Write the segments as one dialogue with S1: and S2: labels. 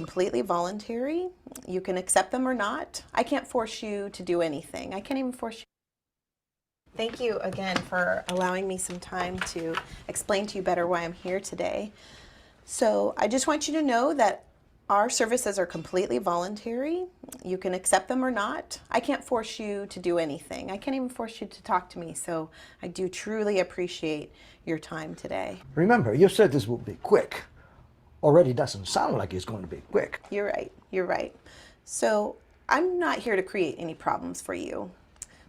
S1: completely voluntary. You can accept them or not. I can't force you to do anything. I can't even force you. Thank you again for allowing me some time to explain to you better why I'm here today. So I just want you to know that our services are completely voluntary. You can accept them or not. I can't force you to do anything. I can't even force you to talk to me. So I do truly appreciate your time today.
S2: Remember, you said this would be quick. Already doesn't sound like it's going to be quick.
S1: You're right. You're right. So I'm not here to create any problems for you.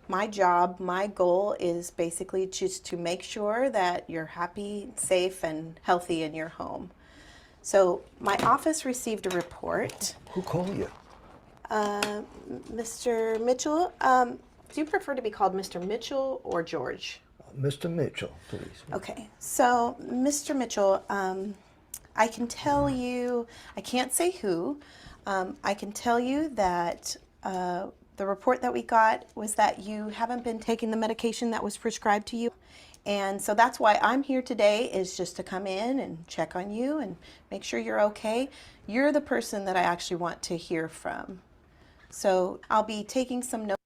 S1: My job, my goal is basically just to make sure that you're happy, safe, and healthy in your home. So my office received a report.
S2: Who called you?
S1: Mr. Mitchell, do you prefer to be called Mr. Mitchell or George?
S2: Mr. Mitchell, please.
S1: Okay, so Mr. Mitchell, I can tell you, I can't say who, I can tell you that the report that we got was that you haven't been taking the medication that was prescribed to you. And so that's why I'm here today, is just to come in and check on you and make sure you're okay. You're the person that I actually want to hear from. So I'll be taking some notes.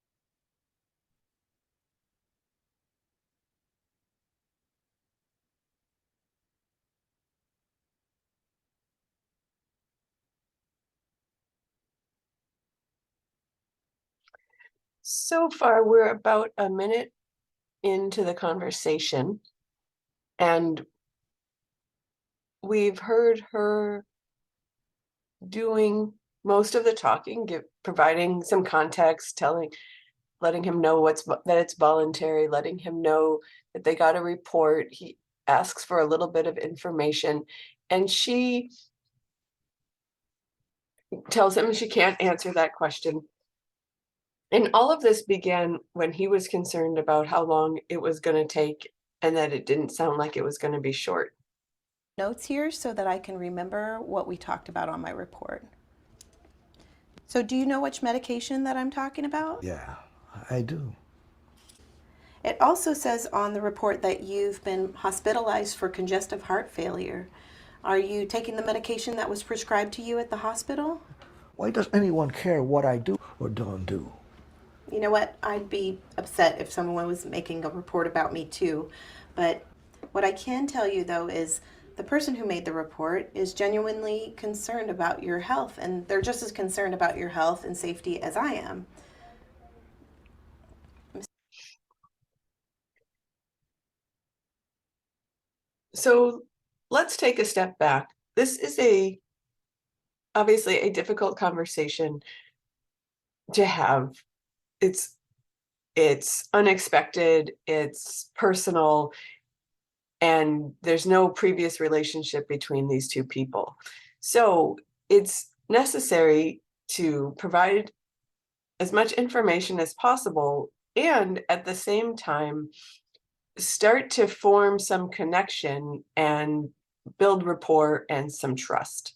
S3: So far, we're about a minute into the conversation, and we've heard her doing most of the talking, providing some context, letting him know that it's voluntary, letting him know that they got a report. He asks for a little bit of information, and she tells him she can't answer that question. And all of this began when he was concerned about how long it was going to take, and that it didn't sound like it was going to be short.
S1: Notes here so that I can remember what we talked about on my report. So do you know which medication that I'm talking about?
S2: Yeah, I do.
S1: It also says on the report that you've been hospitalized for congestive heart failure. Are you taking the medication that was prescribed to you at the hospital?
S2: Why does anyone care what I do or don't do?
S1: You know what? I'd be upset if someone was making a report about me too. But what I can tell you though is the person who made the report is genuinely concerned about your health, and they're just as concerned about your health and safety as I am.
S3: So let's take a step back. This is obviously a difficult conversation to have. It's unexpected, it's personal, and there's no previous relationship between these two people. So it's necessary to provide as much information as possible, and at the same time start to form some connection and build rapport and some trust.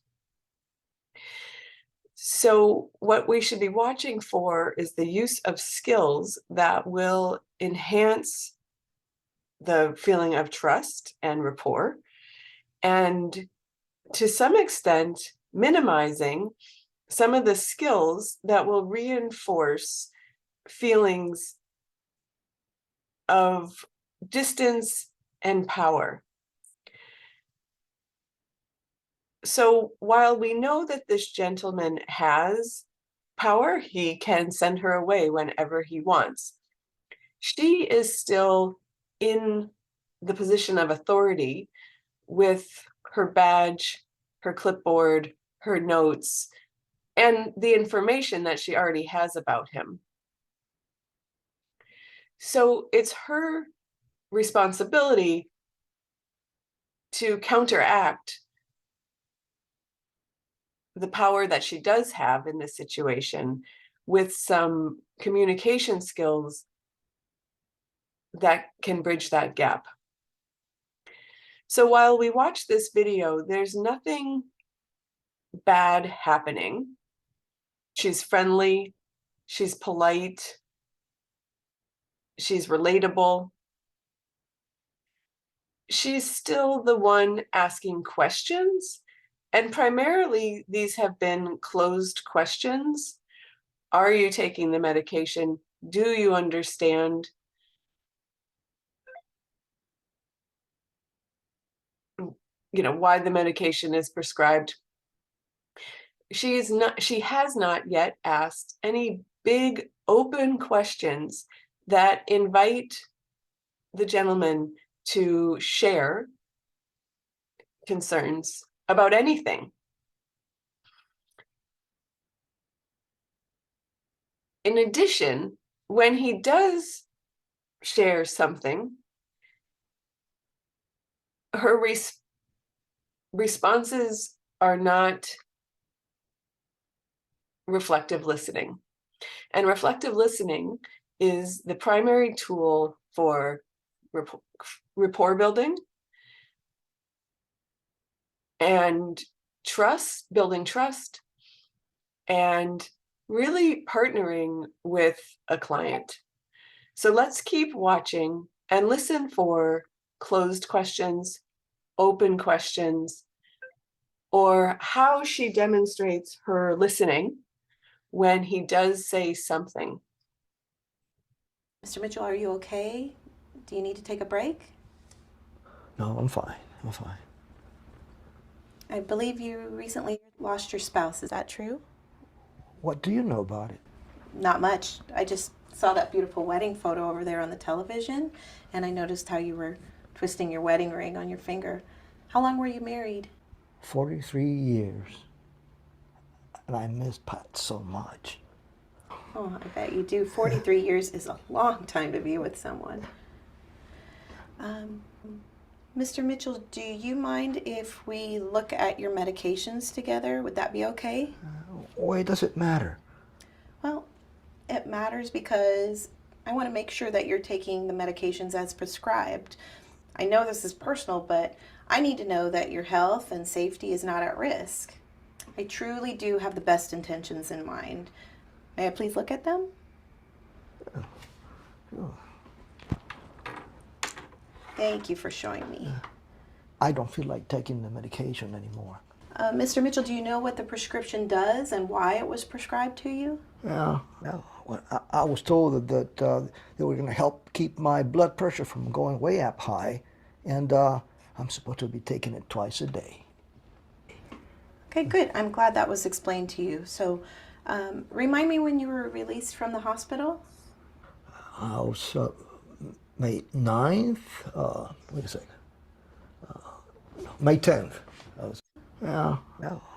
S3: So what we should be watching for is the use of skills that will enhance the feeling of trust and rapport, and to some extent minimizing some of the skills that will reinforce feelings of distance and power. So while we know that this gentleman has power, he can send her away whenever he wants, she is still in the position of authority with her badge, her clipboard, her notes, and the information that she already has about him. So it's her responsibility to counteract the power that she does have in this situation with some communication skills that can bridge that gap. So while we watch this video, there's nothing bad happening. She's friendly, she's polite, she's relatable. She's still the one asking questions, And primarily, these have been closed questions. Are you taking the medication? Do you understand? Why the medication is prescribed. She has not yet asked any big open questions that invite the gentleman to share concerns about anything. In addition, when he does share something, her responses are not reflective listening. And reflective listening is the primary tool for rapport building and building trust, and really partnering with a client. So let's keep watching and listen for closed questions, open questions, or how she demonstrates her listening when he does say something.
S1: Mr. Mitchell, are you okay? Do you need to take a break?
S2: No, I'm fine. I'm fine.
S1: I believe you recently lost your spouse. Is that true?
S2: What do you know about it?
S1: Not much. I just saw that beautiful wedding photo over there on the television, and I noticed how you were twisting your wedding ring on your finger. How long were you married?
S2: 43 years. And I miss Pat so much.
S1: Oh, I bet you do. 43 years is a long time to be with someone. Mr. Mitchell, do you mind if we look at your medications together? Would that be okay?
S2: Why does it matter?
S1: Well, it matters because I want to make sure that you're taking the medications as prescribed. I know this is personal, but I need to know that your health and safety is not at risk. I truly do have the best intentions in mind. May I please look at them?
S2: Oh,
S1: Thank you for showing me.
S2: I don't feel like taking the medication anymore.
S1: Mr. Mitchell, do you know what the prescription does and why it was prescribed to you?
S2: Yeah. Well, I was told that they were going to help keep my blood pressure from going way up high, and I'm supposed to be taking it twice a day.
S1: Okay, good. I'm glad that was explained to you. So, remind me when you were released from the hospital?
S2: I was May 9th. Wait a second. May 10th. Yeah.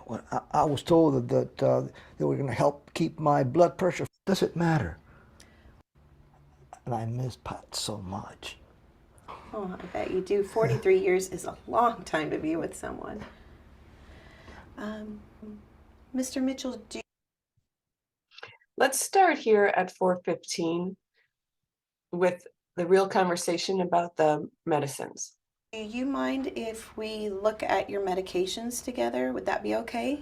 S2: Well, I was told that they were going to help keep my blood pressure. Does it matter? And I miss Pat so much.
S1: Oh, I bet you do. 43 years is a long time to be with someone. Mr. Mitchell,
S3: Let's start here at 4:15 with the real conversation about the medicines.
S1: do you mind if we look at your medications together? Would that be okay?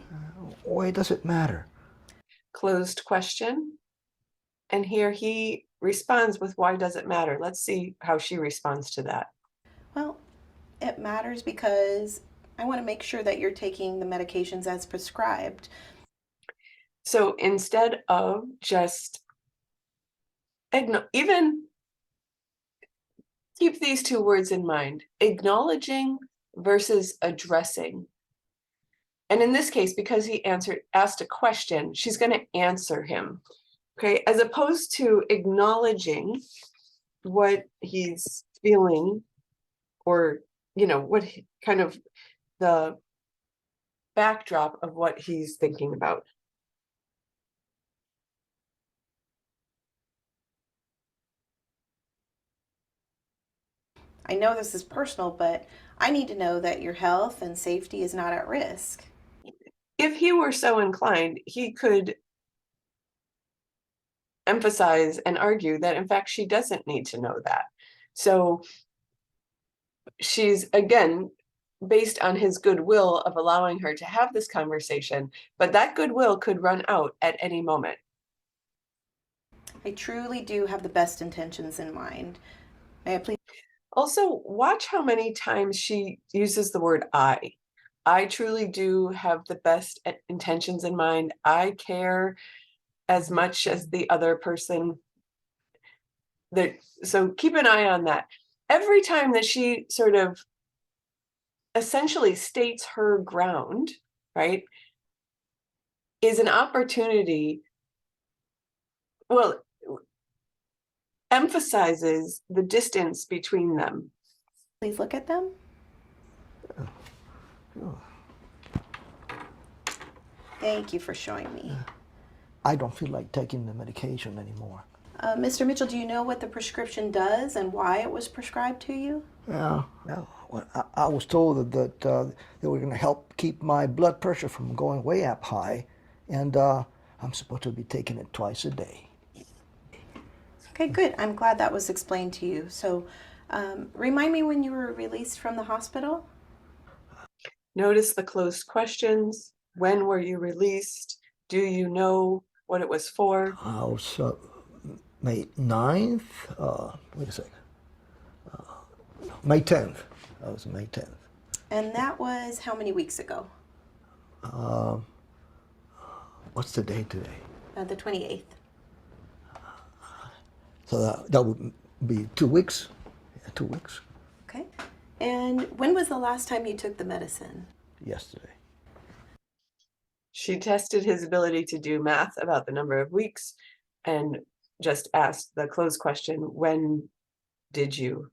S2: Why does it matter?
S3: Closed question. And here he responds with, why does it matter? Let's see how she responds to that.
S1: Well, it matters because I want to make sure that you're taking the medications as prescribed.
S3: So instead of just even keep these two words in mind, acknowledging versus addressing. And in this case, because he asked a question, she's going to answer him. Okay, as opposed to acknowledging what he's feeling, or what kind of the backdrop of what he's thinking about.
S1: I know this is personal, but I need to know that your health and safety is not at risk.
S3: If he were so inclined, he could emphasize and argue that, in fact, she doesn't need to know that. So she's, again, based on his goodwill of allowing her to have this conversation, but that goodwill could run out at any moment.
S1: I truly do have the best intentions in mind. May I please?
S3: Also, watch how many times she uses the word I. I truly do have the best intentions in mind. I care as much as the other person. So keep an eye on that. Every time that she sort of essentially states her ground, right, is an opportunity, well, emphasizes the distance between them.
S1: Please look at them. Thank you for showing me.
S2: I don't feel like taking the medication anymore.
S1: Mr. Mitchell, do you know what the prescription does and why it was prescribed to you?
S2: Yeah. Well, I was told that they were going to help keep my blood pressure from going way up high, and I'm supposed to be taking it twice a day.
S1: Okay, good. I'm glad that was explained to you. So, remind me when you were released from the hospital?
S3: Notice the closed questions. When were you released? Do you know what it was for?
S2: I was May 9th. Wait a second. May 10th. That was May 10th.
S1: And that was how many weeks ago?
S2: What's the date today?
S1: The 28th.
S2: So that would be 2 weeks. Yeah, 2 weeks.
S1: Okay. And when was the last time you took the medicine?
S2: Yesterday.
S3: She tested his ability to do math about the number of weeks and just asked the closed question, when did you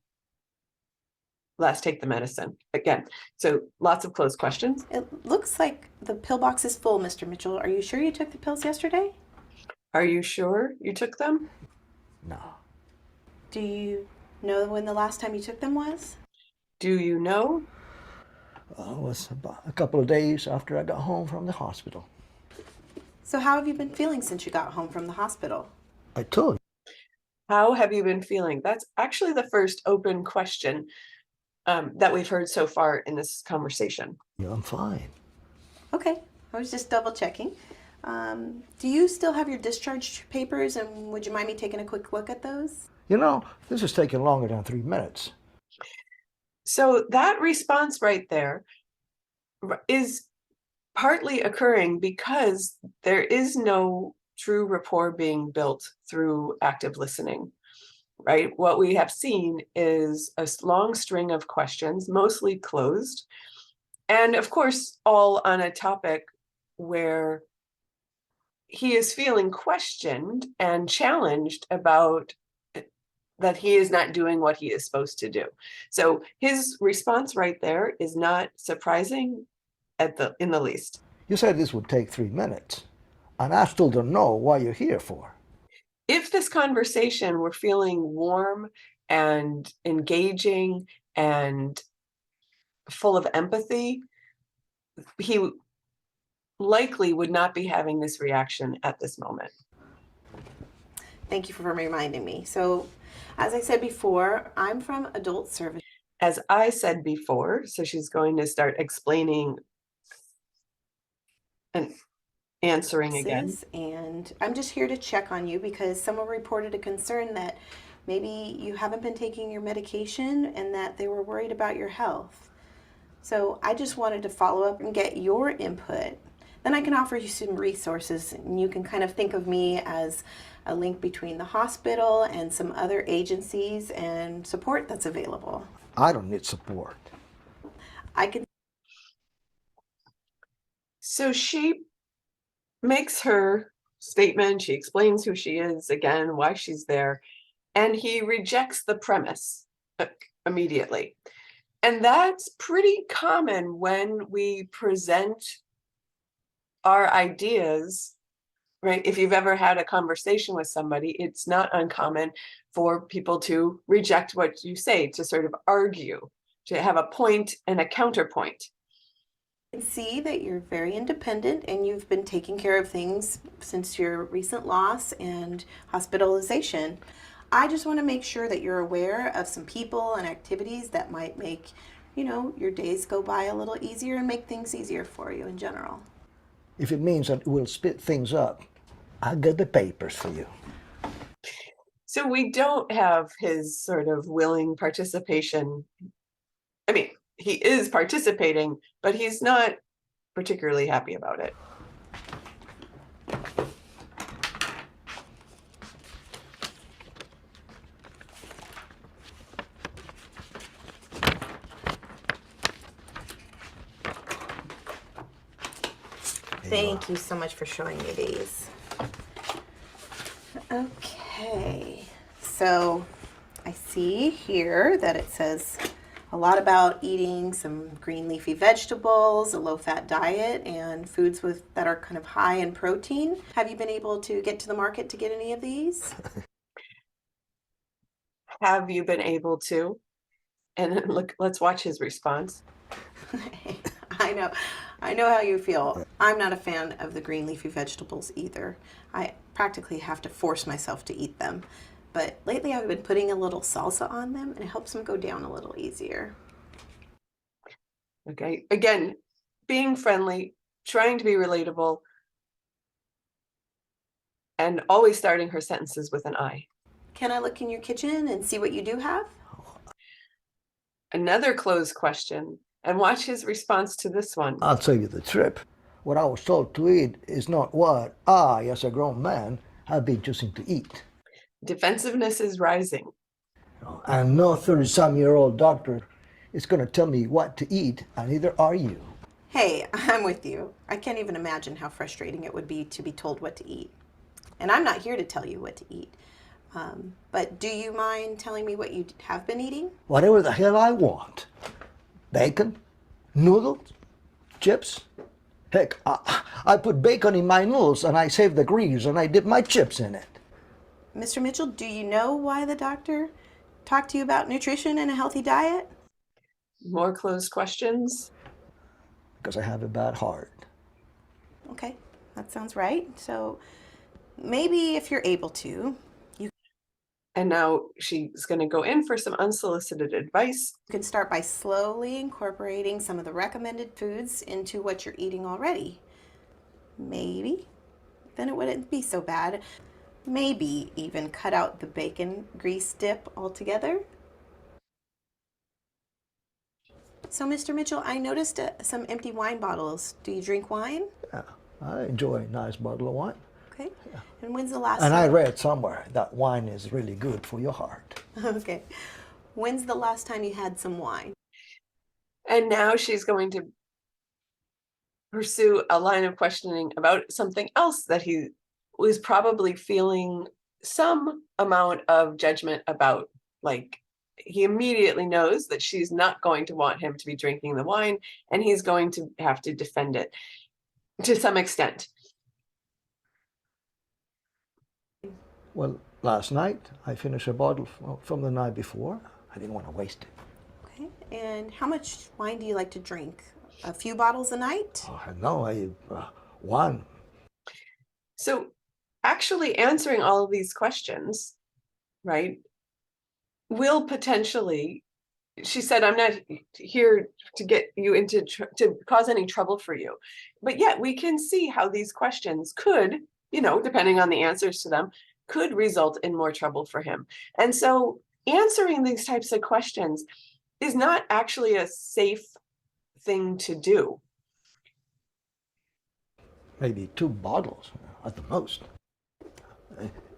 S3: last take the medicine? Again, so lots of closed questions.
S1: It looks like the pill box is full, Mr. Mitchell. Are you sure you took the pills yesterday?
S3: Are you sure you took them?
S2: No.
S1: Do you know when the last time you took them was?
S3: Do you know?
S2: It was about a couple of days after I got home from the hospital.
S1: So how have you been feeling since you got home from the hospital?
S2: I told you.
S3: How have you been feeling? That's actually the first open question that we've heard so far in this conversation.
S2: Yeah, I'm fine.
S1: Okay, I was just double checking. Do you still have your discharge papers, and would you mind me taking a quick look at those?
S2: You know, this is taking longer than 3 minutes.
S3: So that response right there is partly occurring because there is no true rapport being built through active listening, right? What we have seen is a long string of questions, mostly closed, and of course, all on a topic where he is feeling questioned and challenged about that he is not doing what he is supposed to do. So his response right there is not surprising in the least.
S2: You said this would take 3 minutes, and I still don't know what you're here for.
S3: If this conversation were feeling warm and engaging and full of empathy, he likely would not be having this reaction at this moment.
S1: Thank you for reminding me. So, as I said before, I'm from Adult Services.
S3: As I said before, so she's going to start explaining and answering again.
S1: And I'm just here to check on you because someone reported a concern that maybe you haven't been taking your medication and that they were worried about your health. So I just wanted to follow up and get your input. Then I can offer you some resources, and you can kind of think of me as a link between the hospital and some other agencies and support that's available.
S2: I don't need support.
S1: I can.
S3: So she makes her statement, she explains who she is again, why she's there, and he rejects the premise immediately. And that's pretty common when we present our ideas, right? If you've ever had a conversation with somebody, it's not uncommon for people to reject what you say, to sort of argue, to have a point and a counterpoint.
S1: I can see that you're very independent and you've been taking care of things since your recent loss and hospitalization. I just want to make sure that you're aware of some people and activities that might make, your days go by a little easier and make things easier for you in general.
S2: If it means that we'll split things up, I'll get the papers for you.
S3: So we don't have his sort of willing participation. I mean, he is participating, but he's not particularly happy about it.
S1: Thank you so much for showing me these. Okay, so I see here that it says a lot about eating some green leafy vegetables, a low-fat diet, and foods that are kind of high in protein. Have you been able to get to the market to get any of these?
S3: Have you been able to? And look, let's watch his response.
S1: I know how you feel. I'm not a fan of the green leafy vegetables either. I practically have to force myself to eat them. But lately I've been putting a little salsa on them and it helps them go down a little easier.
S3: Okay, again, being friendly, trying to be relatable, and always starting her sentences with an I.
S1: Can I look in your kitchen and see what you do have?
S3: Another closed question, and watch his response to this one.
S2: I'll save you the trip. What I was told to eat is not what I, as a grown man, have been choosing to eat.
S3: Defensiveness is rising.
S2: And no 30-some-year-old doctor is going to tell me what to eat, and neither are you.
S1: Hey, I'm with you. I can't even imagine how frustrating it would be to be told what to eat. And I'm not here to tell you what to eat. But do you mind telling me what you have been eating?
S2: Whatever the hell I want. Bacon, noodles, chips. Heck, I put bacon in my noodles and I save the grease and I dip my chips in it.
S1: Mr. Mitchell, do you know why the doctor talked to you about nutrition and a healthy diet?
S3: More closed questions.
S2: Because I have a bad heart.
S1: Okay, that sounds right. So maybe if you're able to, you
S3: And now she's going to go in for some unsolicited advice.
S1: can start by slowly incorporating some of the recommended foods into what you're eating already. Maybe, then it wouldn't be so bad. Maybe even cut out the bacon grease dip altogether. So, Mr. Mitchell, I noticed some empty wine bottles. Do you drink wine?
S2: Yeah, I enjoy a nice bottle of wine.
S1: Okay. And when's the last
S2: And I
S1: time?
S2: read somewhere that wine is really good for your heart.
S1: Okay. When's the last time you had some wine?
S3: And now she's going to pursue a line of questioning about something else that he was probably feeling some amount of judgment about. Like, he immediately knows that she's not going to want him to be drinking the wine, and he's going to have to defend it to some extent.
S2: Well, last night I finished a bottle from the night before. I didn't want to waste it.
S1: Okay. And how much wine do you like to drink? A few bottles a night?
S2: Oh, no, one.
S3: So actually answering all of these questions, right, will potentially, she said, I'm not here to get you into, to cause any trouble for you. But yet we can see how these questions could, depending on the answers to them, could result in more trouble for him. And so answering these types of questions is not actually a safe thing to do.
S2: Maybe 2 bottles at the most.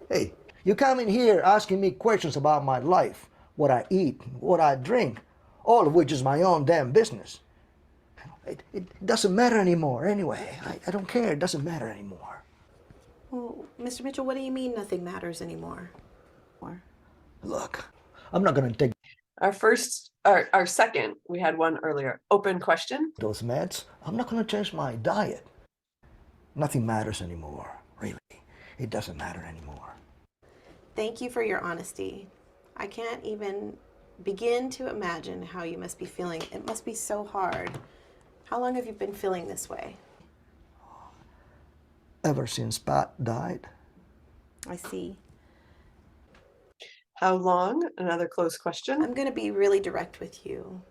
S2: Hey, you come in here asking me questions about my life, what I eat, what I drink, all of which is my own damn business. It doesn't matter anymore anyway. I don't care. It doesn't matter anymore.
S1: Well, Mr. Mitchell, what do you mean nothing matters anymore?
S2: Look, I'm not going to take
S3: Our second, we had one earlier, open question.
S2: those meds. I'm not going to change my diet. Nothing matters anymore, really. It doesn't matter anymore.
S1: Thank you for your honesty. I can't even begin to imagine how you must be feeling. It must be so hard. How long have you been feeling this way?
S2: Ever since Pat died.
S1: I see.
S3: How long? Another close question.
S1: I'm going to be really direct with you.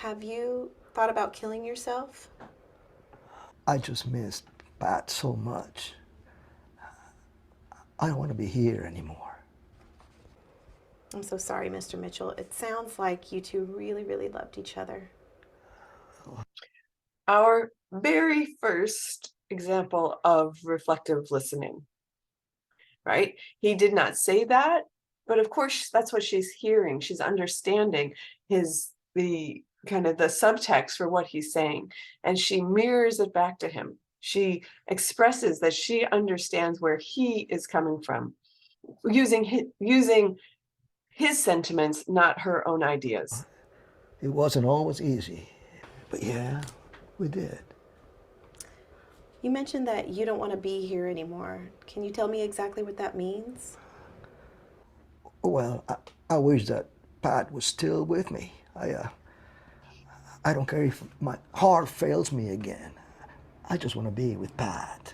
S1: Have you thought about killing yourself?
S2: I just missed Pat so much. I don't want to be here anymore.
S1: I'm so sorry, Mr. Mitchell. It sounds like you two really, really loved each other.
S3: Our very first example of reflective listening, right? He did not say that, but of course that's what she's hearing. She's understanding the kind of the subtext for what he's saying, and she mirrors it back to him. She expresses that she understands where he is coming from, using his sentiments, not her own ideas.
S2: It wasn't always easy, but yeah, we did.
S1: You mentioned that you don't want to be here anymore. Can you tell me exactly what that means?
S2: Well, I wish that Pat was still with me. I don't care if my heart fails me again. I just want to be with Pat.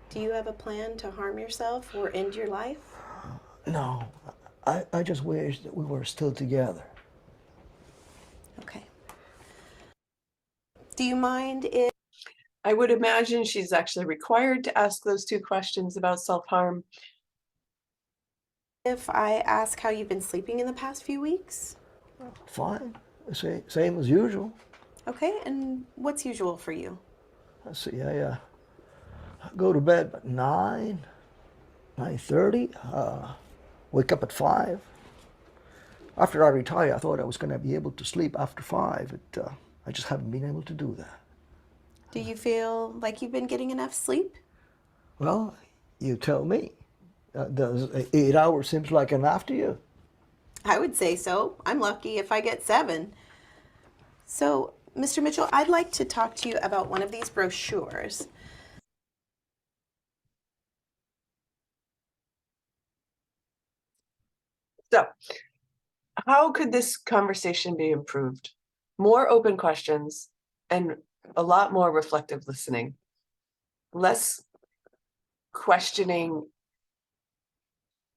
S1: Do you have a plan to harm yourself or end your life?
S2: No, I just wish that we were still together.
S1: Okay. Do you mind if
S3: I would imagine she's actually required to ask those two questions about self-harm.
S1: I ask how you've been sleeping in the past few weeks?
S2: Fine, same as usual.
S1: Okay, and what's usual for you?
S2: Let's see, I go to bed at 9:30, wake up at 5. After I retire, I thought I was going to be able to sleep after 5. I just haven't been able to do that.
S1: Do you feel like you've been getting enough sleep?
S2: Well, you tell me. Does 8 hours seems like enough to you?
S1: I would say so. I'm lucky if I get 7. So, Mr. Mitchell, I'd like to talk to you about one of these brochures.
S3: So, how could this conversation be improved? More open questions and a lot more reflective listening. Less questioning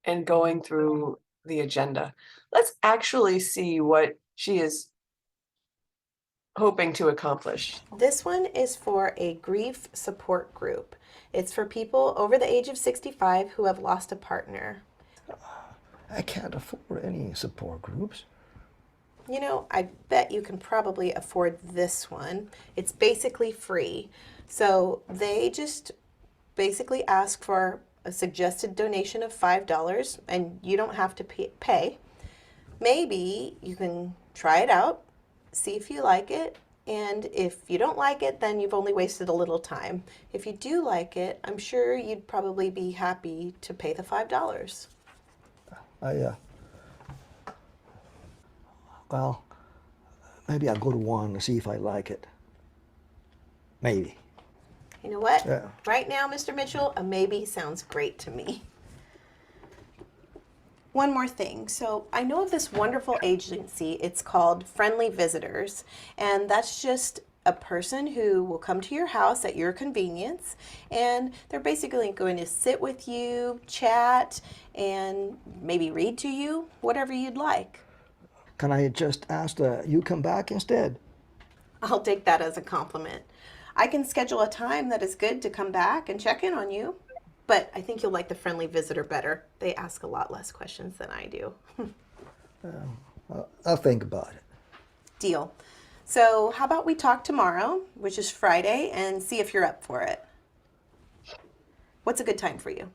S3: and going through the agenda. Let's actually see what she is hoping to accomplish.
S1: This one is for a grief support group. It's for people over the age of 65 who have lost a partner.
S2: I can't afford any support groups.
S1: You know, I bet you can probably afford this one. It's basically free. So they just basically ask for a suggested donation of $5 and you don't have to pay. Maybe you can try it out, see if you like it, and if you don't like it, then you've only wasted a little time. If you do like it, I'm sure you'd probably be happy to pay the $5.
S2: Well, maybe I'll go to one and see if I like it. Maybe.
S1: You know what?
S2: Yeah.
S1: Right now, Mr. Mitchell, a maybe sounds great to me. One more thing. So I know of this wonderful agency. It's called Friendly Visitors, and that's just a person who will come to your house at your convenience, and they're basically going to sit with you, chat, and maybe read to you, whatever you'd like.
S2: Can I just ask that you come back instead?
S1: I'll take that as a compliment. I can schedule a time that is good to come back and check in on you. But I think you'll like the Friendly Visitor better. They ask a lot less questions than I do.
S2: I'll think about it.
S1: Deal. So how about we talk tomorrow, which is Friday, and see if you're up for it. What's a good time for you?